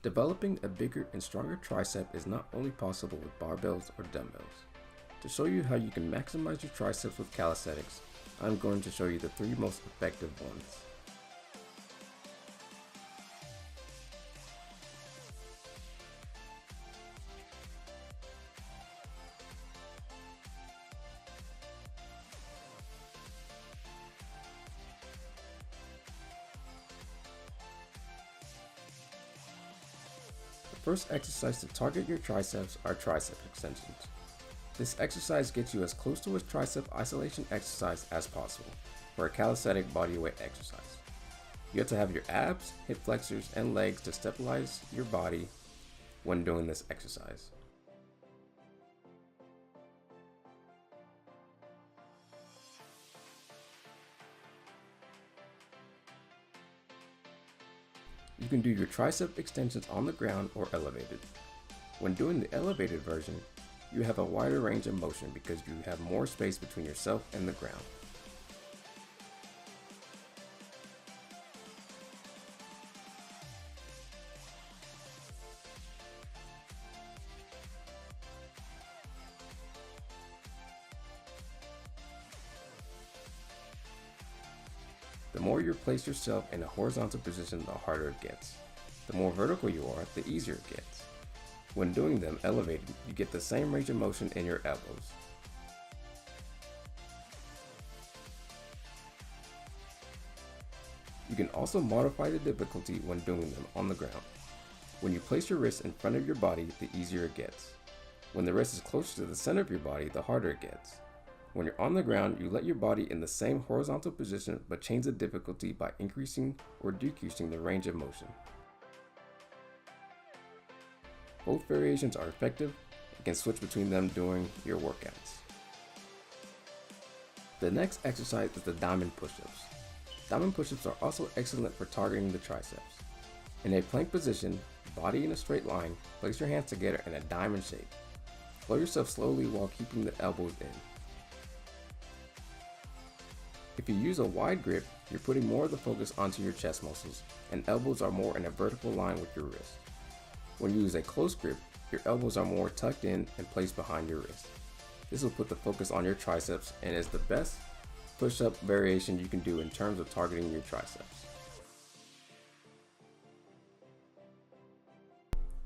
Developing a bigger and stronger tricep is not only possible with barbells or dumbbells. To show you how you can maximize your triceps with calisthenics, I'm going to show you the 3 most effective ones. The first exercise to target your triceps are tricep extensions. This exercise gets you as close to a tricep isolation exercise as possible for a calisthenic bodyweight exercise. You have to have your abs, hip flexors, and legs to stabilize your body when doing this exercise. You can do your tricep extensions on the ground or elevated. When doing the elevated version, you have a wider range of motion because you have more space between yourself and the ground. The more you place yourself in a horizontal position, the harder it gets. The more vertical you are, the easier it gets. When doing them elevated, you get the same range of motion in your elbows. You can also modify the difficulty when doing them on the ground. When you place your wrist in front of your body, the easier it gets. When the wrist is closer to the center of your body, the harder it gets. When you're on the ground, you let your body in the same horizontal position but change the difficulty by increasing or decreasing the range of motion. Both variations are effective and can switch between them during your workouts. The next exercise is the diamond push-ups. Diamond push-ups are also excellent for targeting the triceps. In a plank position, body in a straight line, place your hands together in a diamond shape. Flow yourself slowly while keeping the elbows in. If you use a wide grip, you're putting more of the focus onto your chest muscles, and elbows are more in a vertical line with your wrist. When you use a close grip, your elbows are more tucked in and placed behind your wrist. This will put the focus on your triceps and is the best push-up variation you can do in terms of targeting your triceps.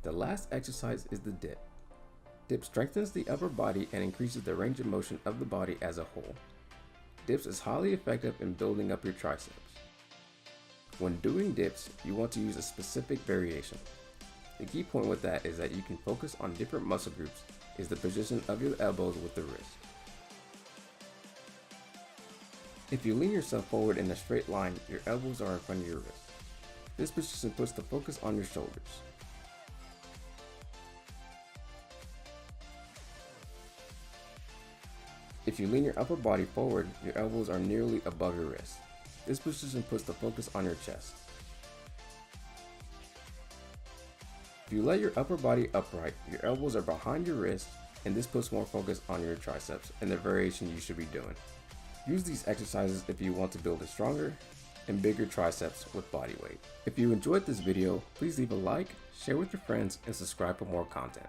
The last exercise is the dip. Dip strengthens the upper body and increases the range of motion of the body as a whole. Dips is highly effective in building up your triceps. When doing dips, you want to use a specific variation. The key point with that is that you can focus on different muscle groups is the position of your elbows with the wrist. If you lean yourself forward in a straight line, your elbows are in front of your wrist. This position puts the focus on your shoulders. If you lean your upper body forward, your elbows are nearly above your wrist. This position puts the focus on your chest. If you lay your upper body upright, your elbows are behind your wrist, and this puts more focus on your triceps and the variation you should be doing. Use these exercises if you want to build a stronger and bigger triceps with body weight. If you enjoyed this video, please leave a like, share with your friends, and subscribe for more content.